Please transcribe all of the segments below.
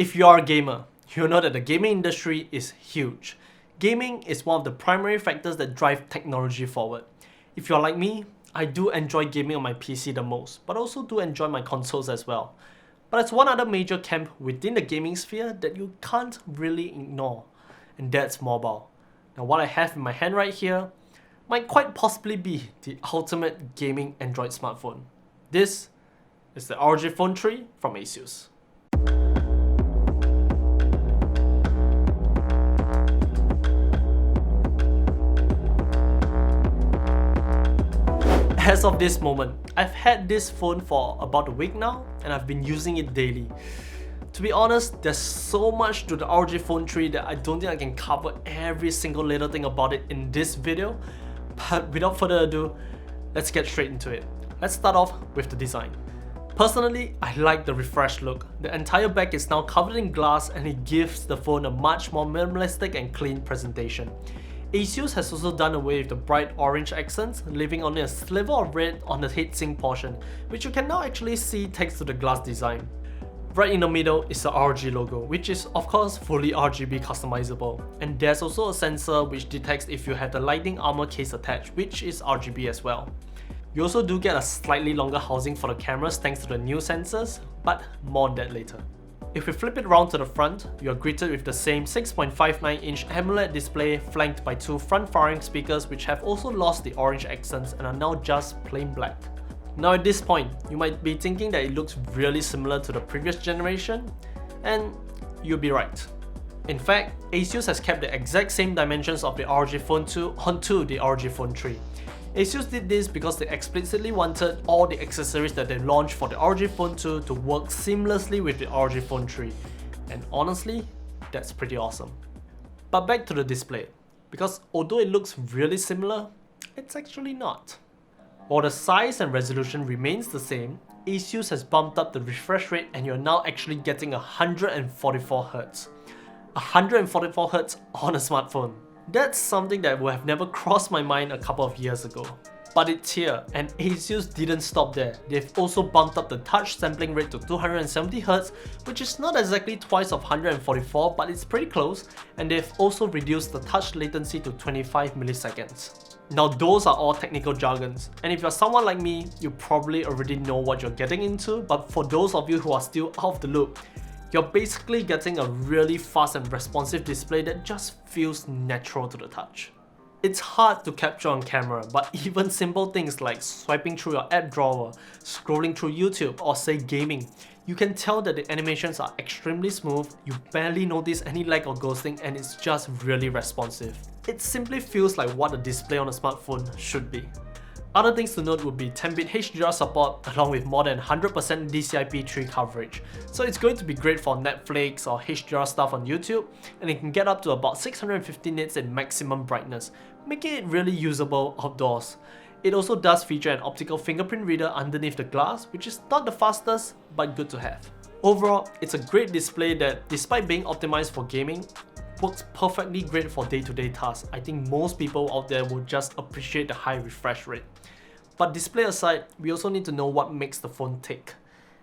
If you are a gamer, you'll know that the gaming industry is huge. Gaming is one of the primary factors that drive technology forward. If you're like me, I do enjoy gaming on my PC the most, but also do enjoy my consoles as well. But there's one other major camp within the gaming sphere that you can't really ignore, and that's mobile. Now what I have in my hand right here might quite possibly be the ultimate gaming Android smartphone. This is the ROG Phone 3 from Asus. As of this moment, I've had this phone for about a week now and I've been using it daily. To be honest, there's so much to the ROG Phone 3 that I don't think I can cover every single little thing about it in this video. But without further ado, let's get straight into it. Let's start off with the design. Personally, I like the refreshed look. The entire back is now covered in glass and it gives the phone a much more minimalistic and clean presentation. Asus has also done away with the bright orange accents, leaving only a sliver of red on the heatsink portion, which you can now actually see thanks to the glass design. Right in the middle is the ROG logo, which is of course fully RGB customizable, and there's also a sensor which detects if you have the lighting armor case attached, which is RGB as well. You also do get a slightly longer housing for the cameras thanks to the new sensors, but more on that later. If we flip it round to the front, you are greeted with the same 6.59-inch AMOLED display flanked by two front-firing speakers which have also lost the orange accents and are now just plain black. Now at this point, you might be thinking that it looks really similar to the previous generation, and you'll be right. In fact, Asus has kept the exact same dimensions of the ROG Phone 2 onto the ROG Phone 3. Asus did this because they explicitly wanted all the accessories that they launched for the ROG Phone 2 to work seamlessly with the ROG Phone 3. And honestly, that's pretty awesome. But back to the display, because although it looks really similar, it's actually not. While the size and resolution remains the same, Asus has bumped up the refresh rate and you're now actually getting 144Hz. 144Hz on a smartphone. That's something that would have never crossed my mind a couple of years ago. But it's here, and Asus didn't stop there. They've also bumped up the touch sampling rate to 270Hz, which is not exactly twice of 144, but it's pretty close, and they've also reduced the touch latency to 25 milliseconds. Now those are all technical jargons, and if you're someone like me, you probably already know what you're getting into, but for those of you who are still out of the loop, you're basically getting a really fast and responsive display that just feels natural to the touch. It's hard to capture on camera, but even simple things like swiping through your app drawer, scrolling through YouTube, or say gaming, you can tell that the animations are extremely smooth, you barely notice any lag or ghosting, and it's just really responsive. It simply feels like what a display on a smartphone should be. Other things to note would be 10-bit HDR support along with more than 100% DCI-P3 coverage. So it's going to be great for Netflix or HDR stuff on YouTube, and it can get up to about 650 nits in maximum brightness, making it really usable outdoors. It also does feature an optical fingerprint reader underneath the glass, which is not the fastest, but good to have. Overall, it's a great display that, despite being optimized for gaming, works perfectly great for day-to-day tasks. I think most people out there will just appreciate the high refresh rate. But display aside, we also need to know what makes the phone tick.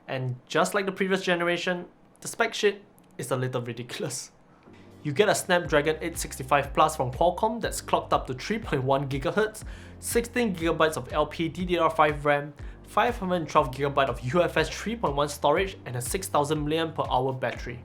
And just like the previous generation, the spec sheet is a little ridiculous. You get a Snapdragon 865 Plus from Qualcomm that's clocked up to 3.1 GHz, 16GB of LPDDR5 RAM, 512GB of UFS 3.1 storage, and a 6000 mAh battery.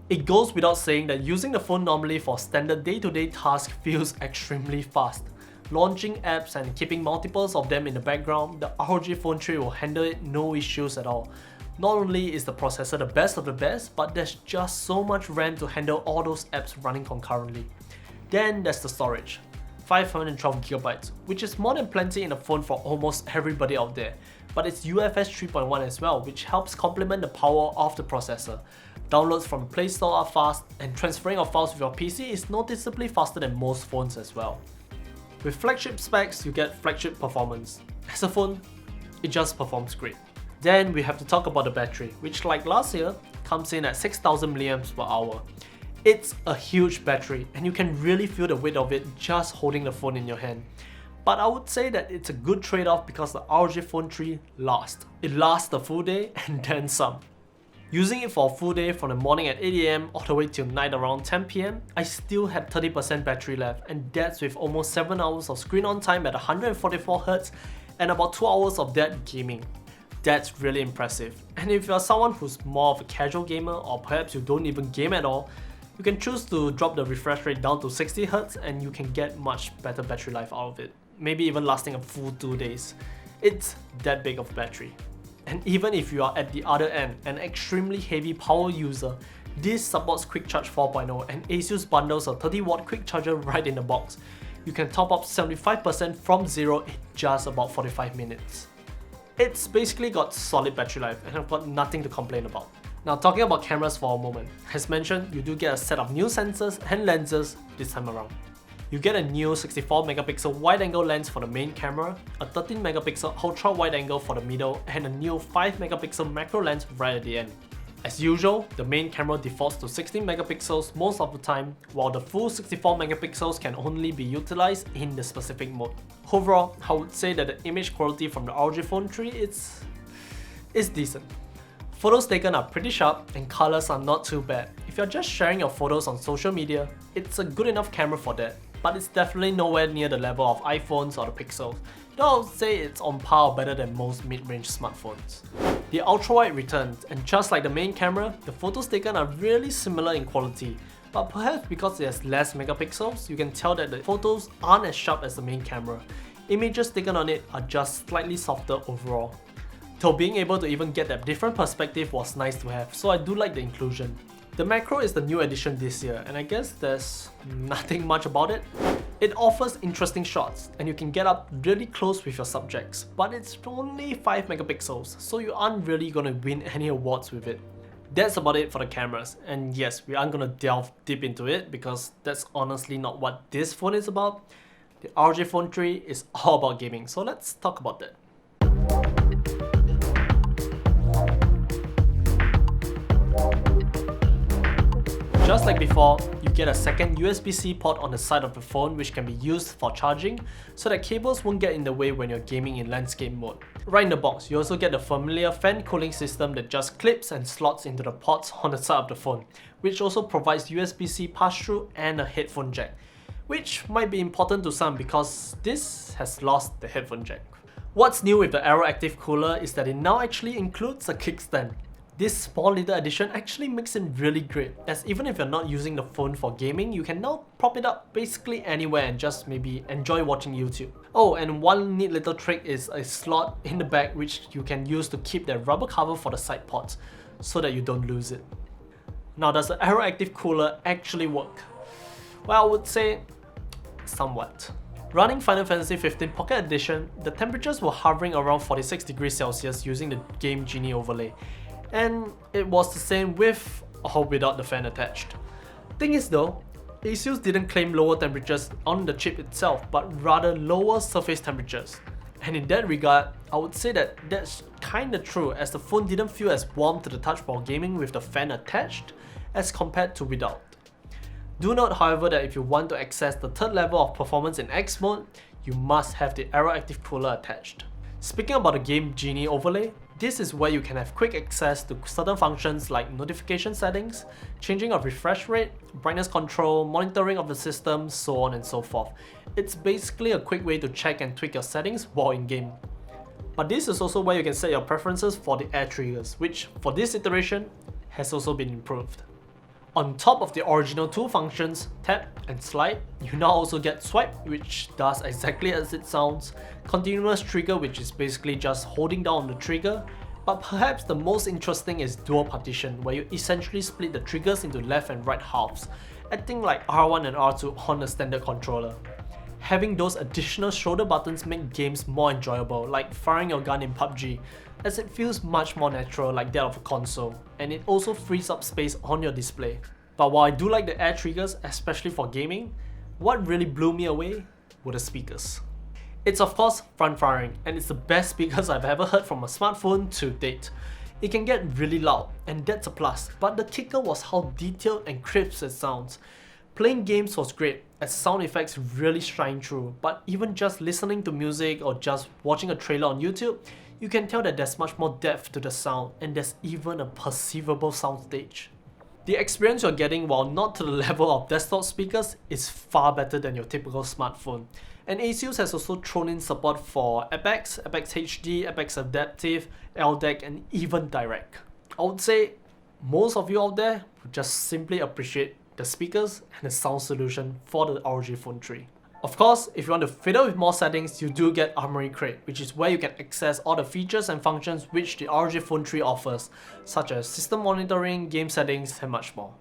It goes without saying that using the phone normally for standard day-to-day tasks feels extremely fast. Launching apps and keeping multiples of them in the background, the ROG Phone 3 will handle it no issues at all. Not only is the processor the best of the best, but there's just so much RAM to handle all those apps running concurrently. Then there's the storage, 512GB, which is more than plenty in a phone for almost everybody out there. But it's UFS 3.1 as well, which helps complement the power of the processor. Downloads from Play Store are fast, and transferring of files with your PC is noticeably faster than most phones as well. With flagship specs, you get flagship performance. As a phone, it just performs great. Then we have to talk about the battery, which like last year, comes in at 6000 mAh. It's a huge battery, and you can really feel the weight of it just holding the phone in your hand. But I would say that it's a good trade-off because the ROG Phone 3 lasts. It lasts the full day and then some. Using it for a full day from the morning at 8 AM all the way till night around 10 PM, I still had 30% battery left, and that's with almost 7 hours of screen on time at 144Hz and about 2 hours of that gaming. That's really impressive. And if you're someone who's more of a casual gamer, or perhaps you don't even game at all, you can choose to drop the refresh rate down to 60Hz and you can get much better battery life out of it, maybe even lasting a full 2 days. It's that big of battery. And even if you are at the other end, an extremely heavy power user, this supports Quick Charge 4.0 and Asus bundles a 30W quick charger right in the box. You can top up 75% from zero in just about 45 minutes. It's basically got solid battery life and I've got nothing to complain about. Now talking about cameras for a moment, as mentioned, you do get a set of new sensors and lenses this time around. You get a new 64MP wide-angle lens for the main camera, a 13MP ultra-wide-angle for the middle, and a new 5MP macro lens right at the end. As usual, the main camera defaults to 16MP most of the time, while the full 64MP can only be utilized in the specific mode. Overall, I would say that the image quality from the ROG Phone 3 is decent. Photos taken are pretty sharp and colors are not too bad. If you're just sharing your photos on social media, it's a good enough camera for that, but it's definitely nowhere near the level of iPhones or the Pixels, though I would say it's on par or better than most mid-range smartphones. The ultra-wide returns, and just like the main camera, the photos taken are really similar in quality, but perhaps because it has less megapixels, you can tell that the photos aren't as sharp as the main camera. Images taken on it are just slightly softer overall. Though being able to even get that different perspective was nice to have, so I do like the inclusion. The macro is the new addition this year, and I guess there's nothing much about it. It offers interesting shots, and you can get up really close with your subjects, but it's only 5MP, so you aren't really gonna win any awards with it. That's about it for the cameras, and yes, we aren't gonna delve deep into it because that's honestly not what this phone is about. The ROG Phone 3 is all about gaming, so let's talk about that. Just like before, you get a second USB-C port on the side of the phone which can be used for charging so that cables won't get in the way when you're gaming in landscape mode. Right in the box, you also get the familiar fan cooling system that just clips and slots into the ports on the side of the phone, which also provides USB-C pass-through and a headphone jack, which might be important to some because this has lost the headphone jack. What's new with the Aero Active Cooler is that it now actually includes a kickstand. This small little addition actually makes it really great, as even if you're not using the phone for gaming, you can now prop it up basically anywhere and just maybe enjoy watching YouTube. Oh, and one neat little trick is a slot in the back which you can use to keep the rubber cover for the side ports, so that you don't lose it. Now, does the Aero Active Cooler actually work? Well, I would say somewhat. Running Final Fantasy 15 Pocket Edition, the temperatures were hovering around 46 degrees Celsius using the Game Genie overlay. And it was the same with or without the fan attached. Thing is though, Asus didn't claim lower temperatures on the chip itself, but rather lower surface temperatures. And in that regard, I would say that that's kinda true, as the phone didn't feel as warm to the touch while gaming with the fan attached as compared to without. Do note however that if you want to access the third level of performance in X mode, you must have the Aero Active Cooler attached. Speaking about the Game Genie overlay, this is where you can have quick access to certain functions like notification settings, changing of refresh rate, brightness control, monitoring of the system, so on and so forth. It's basically a quick way to check and tweak your settings while in game. But this is also where you can set your preferences for the air triggers, which for this iteration has also been improved. On top of the original two functions, tap and slide, you now also get swipe, which does exactly as it sounds, continuous trigger, which is basically just holding down the trigger, but perhaps the most interesting is dual partition, where you essentially split the triggers into left and right halves, acting like R1 and R2 on a standard controller. Having those additional shoulder buttons make games more enjoyable, like firing your gun in PUBG, as it feels much more natural like that of a console, and it also frees up space on your display. But while I do like the air triggers, especially for gaming, what really blew me away were the speakers. It's of course front firing, and it's the best speakers I've ever heard from a smartphone to date. It can get really loud, and that's a plus, but the kicker was how detailed and crisp it sounds. Playing games was great, as sound effects really shine through, but even just listening to music or just watching a trailer on YouTube, you can tell that there's much more depth to the sound and there's even a perceivable soundstage. The experience you're getting, while not to the level of desktop speakers, is far better than your typical smartphone. And Asus has also thrown in support for apX, apX HD, apX Adaptive, LDAC, and even Direct. I would say most of you out there would just simply appreciate the speakers and the sound solution for the ROG Phone 3. Of course, if you want to fiddle with more settings, you do get Armoury Crate, which is where you can access all the features and functions which the ROG Phone 3 offers, such as system monitoring, game settings, and much more.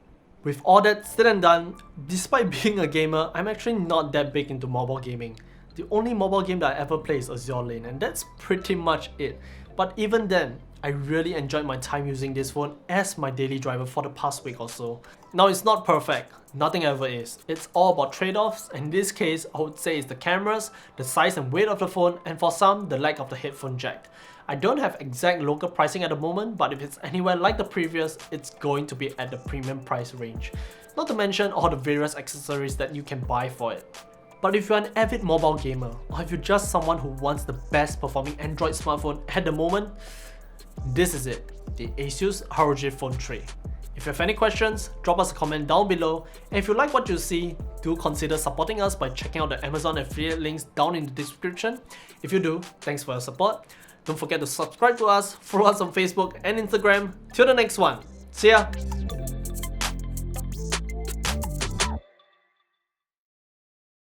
With all that said and done, despite being a gamer, I'm actually not that big into mobile gaming. The only mobile game that I ever play is Azure Lane, and that's pretty much it. But even then, I really enjoyed my time using this phone as my daily driver for the past week or so. Now, it's not perfect, nothing ever is. It's all about trade-offs, and in this case, I would say it's the cameras, the size and weight of the phone, and for some, the lack of the headphone jack. I don't have exact local pricing at the moment, but if it's anywhere like the previous, it's going to be at the premium price range. Not to mention all the various accessories that you can buy for it. But if you're an avid mobile gamer, or if you're just someone who wants the best performing Android smartphone at the moment, this is it, the Asus ROG Phone 3. If you have any questions, drop us a comment down below, and if you like what you see, do consider supporting us by checking out the Amazon affiliate links down in the description. If you do, thanks for your support. Don't forget to subscribe to us, follow us on Facebook and Instagram. Till the next one, see ya!